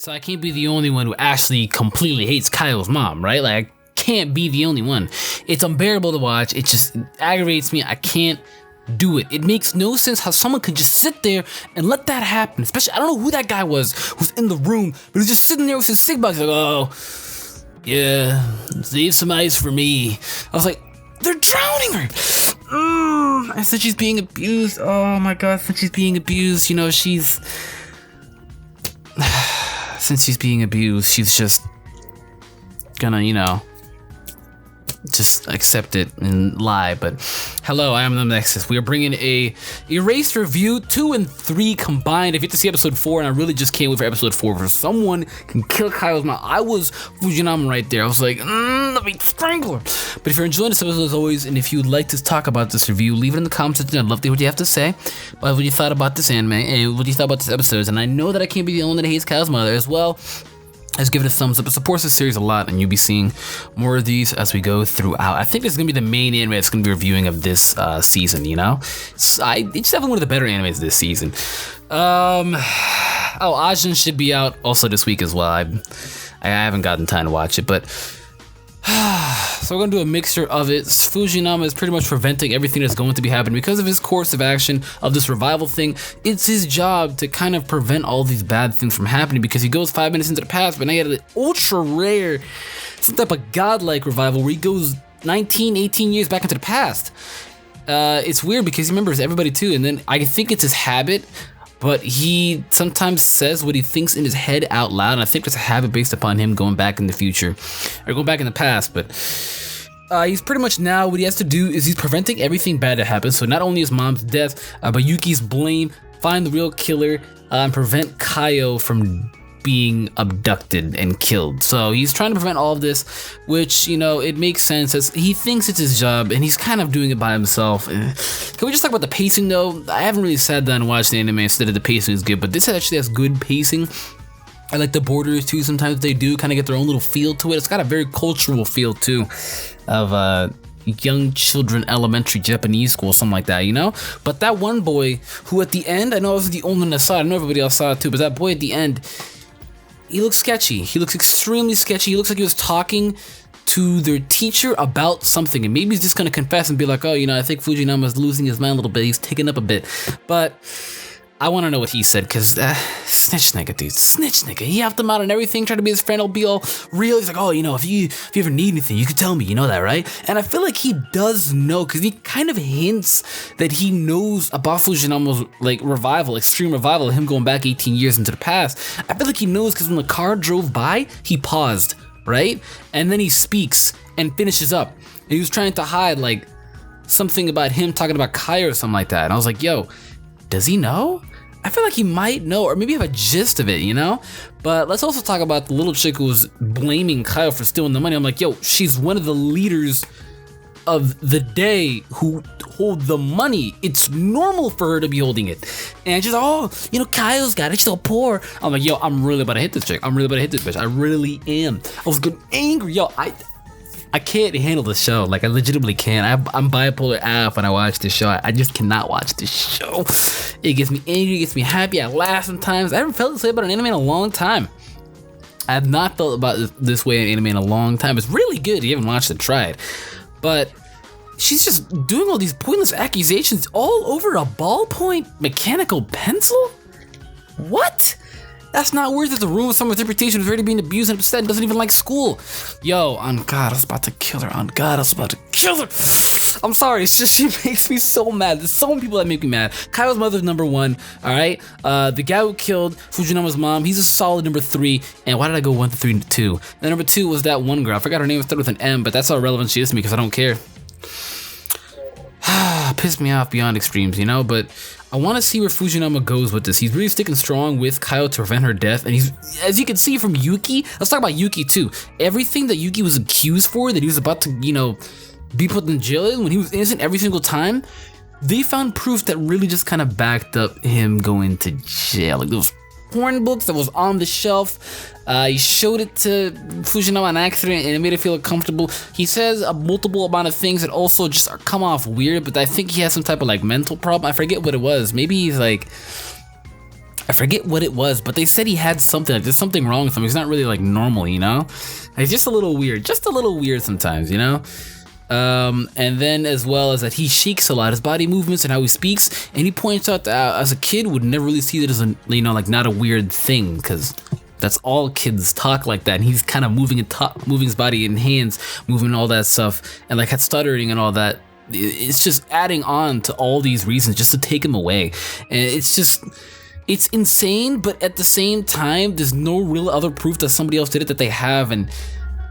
So I can't be the only one who actually completely hates Kyle's mom, right? Like, I can't be the only one. It's unbearable to watch. It just aggravates me. I can't do it. It makes no sense how someone could just sit there and let that happen. Especially, I don't know who that guy was who's in the room, but he's just sitting there with his cig box like, oh, yeah, save some ice for me. I was like, they're drowning her. I said she's being abused. Oh my God, since she's being abused, since she's being abused, she's just gonna, just accept it and lie. But hello, I am the Nexus. We are bringing a Erased review, 2 and 3 combined. If you get to see episode 4, and I really just can't wait for episode 4 where someone can kill Kyle's mom. I was Fujinama right there. I was like, let me strangle her. But if you're enjoying this episode as always, and if you would like to talk about this review, leave it in the comments section. I'd love to hear what you have to say about what you thought about this anime and what you thought about this episode. And I know that I can't be the only one that hates Kyle's mother as well. Just give it a thumbs up. It supports the series a lot, and you'll be seeing more of these as we go throughout. I think this is going to be the main anime that's going to be reviewing of this season, It's definitely one of the better animes this season. Ajin should be out also this week as well. I haven't gotten time to watch it, but... So we're going to do a mixture of it. Fujinama is pretty much preventing everything that's going to be happening because of his course of action of this revival thing. It's his job to kind of prevent all these bad things from happening because he goes 5 minutes into the past, but now he had an ultra rare, some type of godlike revival where he goes 19, 18 years back into the past. It's weird because he remembers everybody too, and then I think it's his habit, but he sometimes says what he thinks in his head out loud, and I think it's a habit based upon him going back in the future, or going back in the past, but he's pretty much now, what he has to do is he's preventing everything bad to happen, so not only his mom's death, but Yuki's blame, find the real killer, and prevent Kaio from being abducted and killed. So he's trying to prevent all of this, which, it makes sense as he thinks it's his job and he's kind of doing it by himself. Can we just talk about the pacing though? I haven't really sat down and watched the anime and said that the pacing is good, but this actually has good pacing. I like the borders too. Sometimes they do kind of get their own little feel to it. It's got a very cultural feel too of young children elementary Japanese school, something like that, But that one boy who at the end, I know I was the only one that saw it, I know everybody else saw it too, but that boy at the end, he looks sketchy. He looks extremely sketchy. He looks like he was talking to their teacher about something, and maybe he's just gonna confess and be like, oh, I think Fujinama's losing his mind a little bit. He's taking up a bit, but I want to know what he said, because snitch nigga, dude, snitch nigga. He helped him out and everything, tried to be his friend, will be all real. He's like, oh, if you ever need anything, you can tell me, you know that, right? And I feel like he does know, because he kind of hints that he knows about Fujinama's revival, extreme revival, him going back 18 years into the past. I feel like he knows because when the car drove by, he paused, right? And then he speaks and finishes up. And he was trying to hide something about him talking about Kaio or something like that. And I was like, yo, does he know? I feel like he might know, or maybe have a gist of it, But let's also talk about the little chick who was blaming Kaio for stealing the money. I'm like, yo, she's one of the leaders of the day who hold the money. It's normal for her to be holding it. And she's Kaio's got it, she's so poor. I'm like, yo, I'm really about to hit this chick. I'm really about to hit this bitch. I really am. I was getting angry. Yo, I can't handle the show. I legitimately can't. I'm bipolar AF when I watch this show. I just cannot watch this show. It gets me angry, it gets me happy, I laugh sometimes. I haven't felt this way about an anime in a long time. I have not felt about this way in anime in a long time. It's really good. If you haven't watched it, try it. But she's just doing all these pointless accusations all over a ballpoint mechanical pencil? What? That's not worth it to ruin someone's reputation who's already being abused and upset and doesn't even like school. Yo, on God, I was about to kill her. On God, I was about to kill her. I'm sorry, it's just she makes me so mad. There's so many people that make me mad. Kaio's mother's number 1, all right? The guy who killed Fujinama's mom, he's a solid number 3. And why did I go 1 to 3 to 2? And number 2 was that one girl. I forgot her name. It started with an M, but that's how relevant she is to me because I don't care. Pissed me off beyond extremes, But I want to see where Fujinama goes with this. He's really sticking strong with Kaio to prevent her death, and he's, as you can see from Yuki, let's talk about Yuki too. Everything that Yuki was accused for, that he was about to, be put in jail in, when he was innocent every single time, they found proof that really just kind of backed up him going to jail. Those porn books that was on the shelf. He showed it to Fujinama on accident and it made it feel uncomfortable. He says a multiple amount of things that also just come off weird, but I think he has some type of mental problem. I forget what it was. Maybe he's I forget what it was, but they said he had something, like there's something wrong with him. He's not really like normal, you know? He's just a little weird sometimes, you know? And then as well as that he shakes a lot, his body movements and how he speaks, and he points out that as a kid would never really see that as a, you know, like not a weird thing, because that's all kids talk like that, and he's kind of moving his body and hands, moving all that stuff, and like had stuttering and all that. It's just adding on to all these reasons just to take him away, and it's insane, but at the same time, there's no real other proof that somebody else did it that they have, and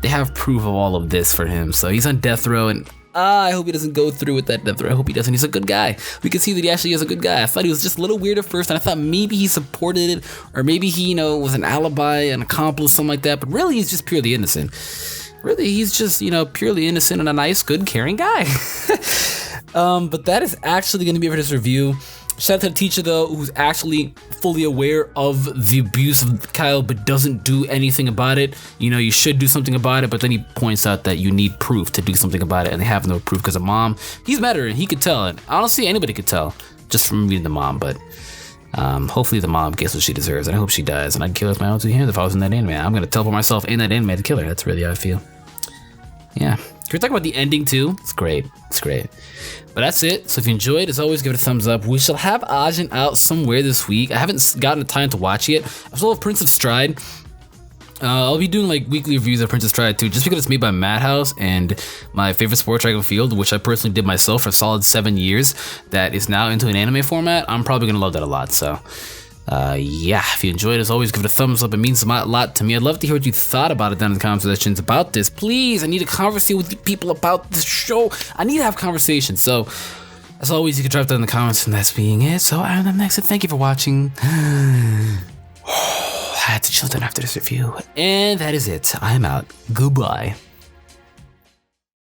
they have proof of all of this for him. So he's on death row, and I hope he doesn't go through with that death row. I hope he doesn't. He's a good guy. We can see that he actually is a good guy. I thought he was just a little weird at first, and I thought maybe he supported it, or maybe he, you know, was an alibi, an accomplice, something like that. But really, he's just purely innocent. Really, he's just, you know, purely innocent and a nice, good, caring guy. But that is actually going to be it for this review. Shout out to the teacher, though, who's actually fully aware of the abuse of Kyle, but doesn't do anything about it. You know, you should do something about it, but then he points out that you need proof to do something about it, and they have no proof because of mom. He's mad at her, and he could tell it. Honestly, anybody could tell just from reading the mom, but hopefully the mom gets what she deserves, and I hope she dies, and I'd kill her with my own two hands if I was in that anime. I'm going to teleport myself in that anime to kill her. That's really how I feel. Yeah. Can we talk about the ending too? It's great. It's great. But that's it. So if you enjoyed, as always, give it a thumbs up. We shall have Ajin out somewhere this week. I haven't gotten the time to watch it. I still have Prince of Stride. I'll be doing like weekly reviews of Prince of Stride too, just because it's made by Madhouse and my favorite sport, track and field, which I personally did myself for a solid 7 years, that is now into an anime format. I'm probably gonna love that a lot. So yeah, if you enjoyed, as always, give it a thumbs up. It means a lot to me. I'd love to hear what you thought about it down in the comment sections about this. Please, I need to conversate with people about this show. I need to have conversations. So, as always, you can drop that in the comments, and that's being it. So, I'm the next. Thank you for watching. I had to chill down after this review. And that is it. I'm out. Goodbye.